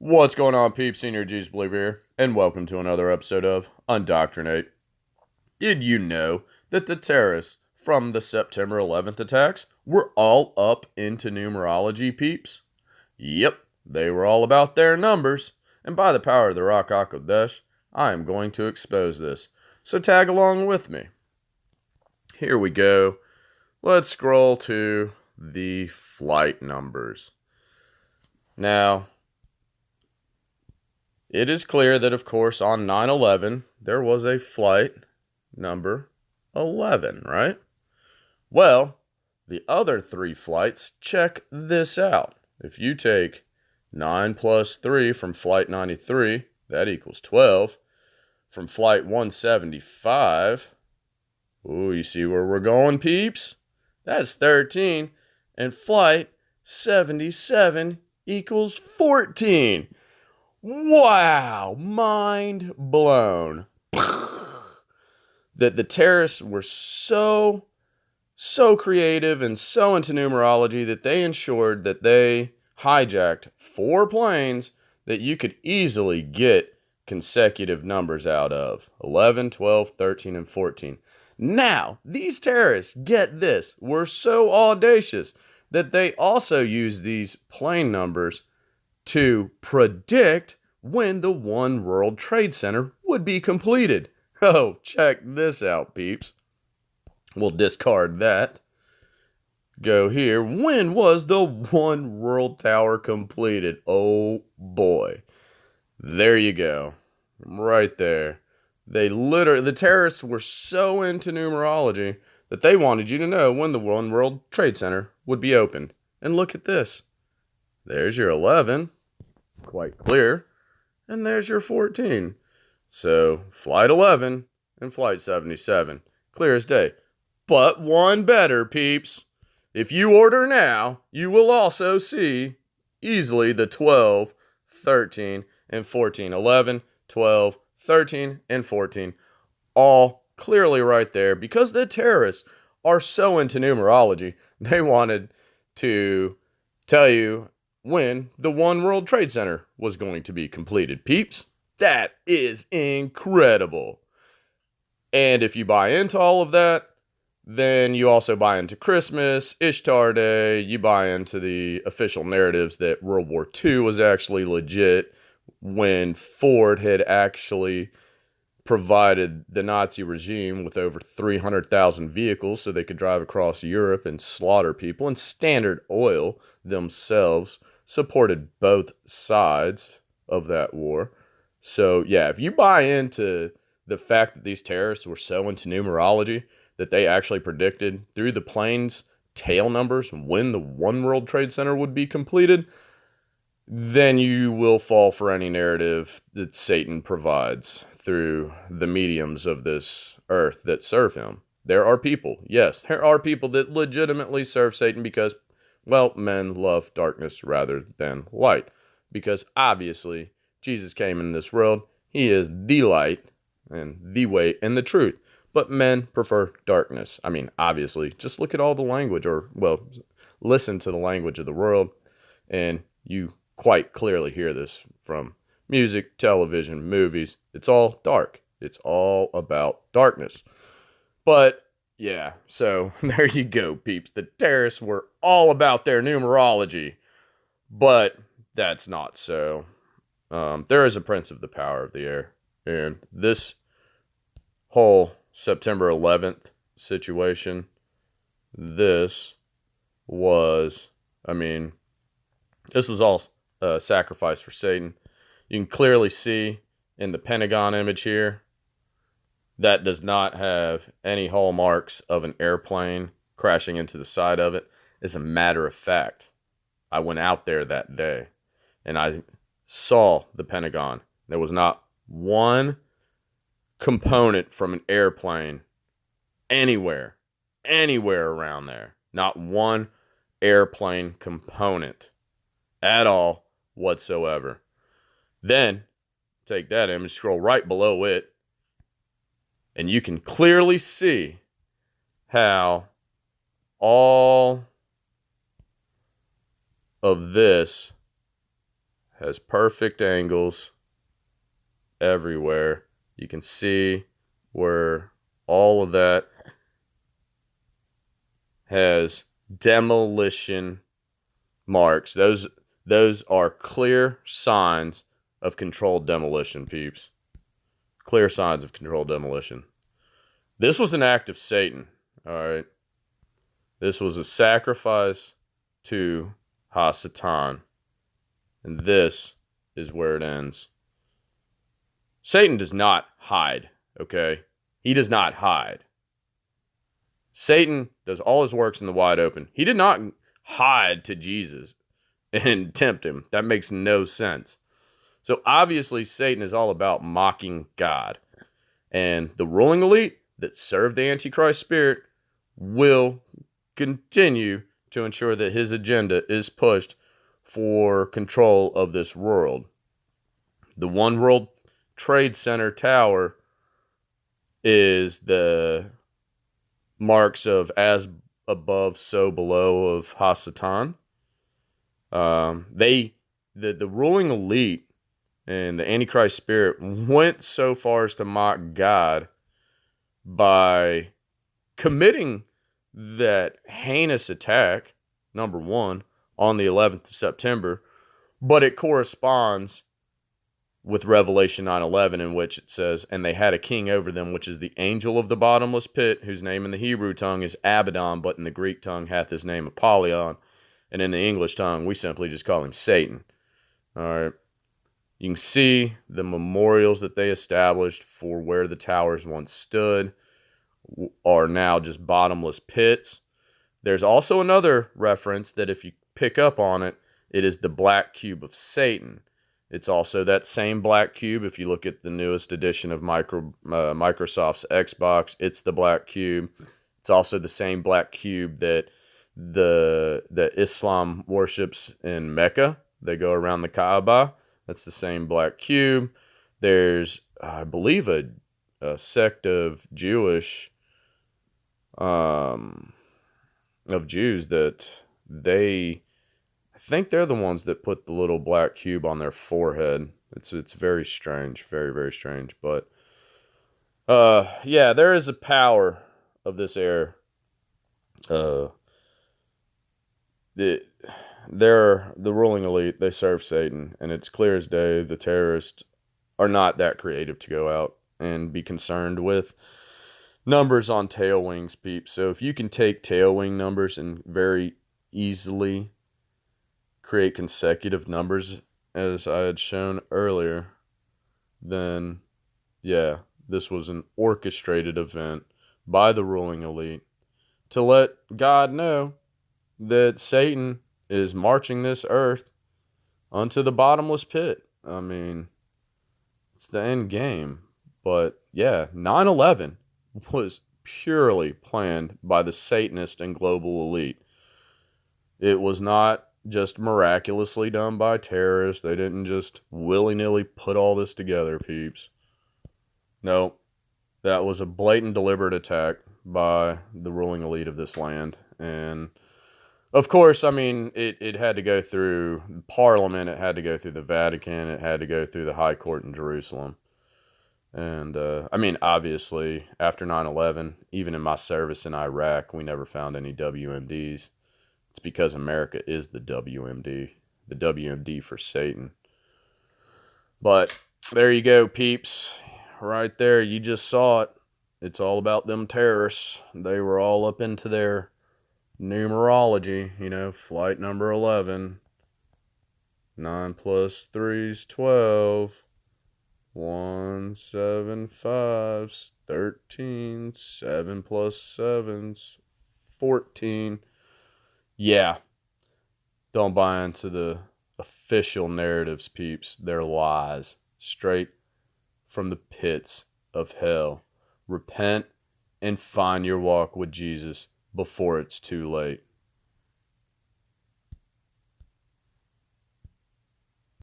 What's going on, peeps? Senior Jesus Believer here, and welcome to another episode of Undoctrinate. Did you know that the terrorists from the September 11th attacks were all up into numerology, peeps? Yep, they were all about their numbers, and by the power of the Rock HaKodesh, I am going to expose this. So tag along with me. Here we go. Let's scroll to the flight numbers. Now, it is clear that, of course, on 9/11, there was a flight number 11, right? Well, the other three flights, check this out. If you take 9 plus 3 from Flight 93, that equals 12. From Flight 175, ooh, you see where we're going, peeps? That's 13. And Flight 77 equals 14. Wow, mind blown. That the terrorists were so creative and so into numerology that they ensured that they hijacked 4 planes that you could easily get consecutive numbers out of 11, 12, 13, and 14. Now, these terrorists, get this, were so audacious that they also used these plane numbers to predict when the One World Trade Center would be completed. Oh, check this out, peeps. We'll discard that. Go here. When was the One World Tower completed? Oh boy. There you go. Right there. The terrorists were so into numerology that they wanted you to know when the One World Trade Center would be opened. And look at this. There's your 11. Quite clear. And there's your 14. So, Flight 11 and Flight 77. Clear as day. But one better, peeps. If you order now, you will also see easily the 12, 13, and 14. 11, 12, 13, and 14. All clearly right there because the terrorists are so into numerology, they wanted to tell you when the One World Trade Center was going to be completed, peeps. That is incredible. And if you buy into all of that, then you also buy into Christmas, Ishtar Day, you buy into the official narratives that World War II was actually legit when Ford had actually provided the Nazi regime with over 300,000 vehicles so they could drive across Europe and slaughter people, and Standard Oil themselves supported both sides of that war. So, yeah, if you buy into the fact that these terrorists were so into numerology that they actually predicted through the plane's tail numbers when the One World Trade Center would be completed, then you will fall for any narrative that Satan provides through the mediums of this earth that serve him. There are people, yes, there are people that legitimately serve Satan because, well, men love darkness rather than light. Because obviously, Jesus came in this world, he is the light and the way and the truth. But men prefer darkness. I mean, obviously, just look at all the language, or, well, listen to the language of the world, and you quite clearly hear this from music, television, movies. It's all dark. It's all about darkness. But, yeah, so there you go, peeps. The terrorists were all about their numerology. But that's not so. There is a prince of the power of the air. And this whole September 11th situation, this was all sacrifice for Satan. You can clearly see in the Pentagon image here, that does not have any hallmarks of an airplane crashing into the side of it. As a matter of fact, I went out there that day and I saw the Pentagon. There was not one component from an airplane anywhere around there. Not one airplane component at all whatsoever. Then take that image, scroll right below it, and you can clearly see how all of this has perfect angles everywhere. You can see where all of that has demolition marks. Those are clear signs of controlled demolition, peeps. Clear signs of controlled demolition. This was an act of Satan, all right? This was a sacrifice to Hasatan. And this is where it ends. Satan does not hide, okay? He does not hide. Satan does all his works in the wide open. He did not hide to Jesus and tempt him. That makes no sense. So obviously Satan is all about mocking God. And the ruling elite that serve the Antichrist spirit will continue to ensure that his agenda is pushed for control of this world. The One World Trade Center tower is the marks of as above, so below of Hasatan. The ruling elite and the Antichrist spirit went so far as to mock God by committing that heinous attack, number one, on the 11th of September, but it corresponds with Revelation 9:11, in which it says, "And they had a king over them, which is the angel of the bottomless pit, whose name in the Hebrew tongue is Abaddon, but in the Greek tongue hath his name Apollyon, and in the English tongue we simply just call him Satan." All right. You can see the memorials that they established for where the towers once stood are now just bottomless pits. There's also another reference that if you pick up on it, it is the black cube of Satan. It's also that same black cube. If you look at the newest edition of Microsoft's Xbox, it's the black cube. It's also the same black cube that the Islam worships in Mecca. They go around the Kaaba. That's the same black cube. There's, I believe, a sect of Jews that I think they're the ones that put the little black cube on their forehead. It's very strange, very, very strange. But yeah, there is a power of this air. They're the ruling elite. They serve Satan, and it's clear as day the terrorists are not that creative to go out and be concerned with numbers on tail wings, peeps. So if you can take tail wing numbers and very easily create consecutive numbers, as I had shown earlier, then yeah, this was an orchestrated event by the ruling elite to let God know that Satan is marching this earth onto the bottomless pit. I mean, it's the end game. But yeah, 9/11 was purely planned by the Satanist and global elite. It was not just miraculously done by terrorists. They didn't just willy-nilly put all this together, peeps. No, that was a blatant, deliberate attack by the ruling elite of this land. And of course, I mean, it had to go through Parliament, it had to go through the Vatican, it had to go through the High Court in Jerusalem. And, I mean, obviously, after 9/11, even in my service in Iraq, we never found any WMDs. It's because America is the WMD for Satan. But there you go, peeps. Right there, you just saw it. It's all about them terrorists. They were all up into their numerology, flight number 11. 9 plus 3 is 12. 1, 7, 5, 13. 7 plus 7's 14. Yeah. Don't buy into the official narratives, peeps. They're lies. Straight from the pits of hell. Repent and find your walk with Jesus before it's too late.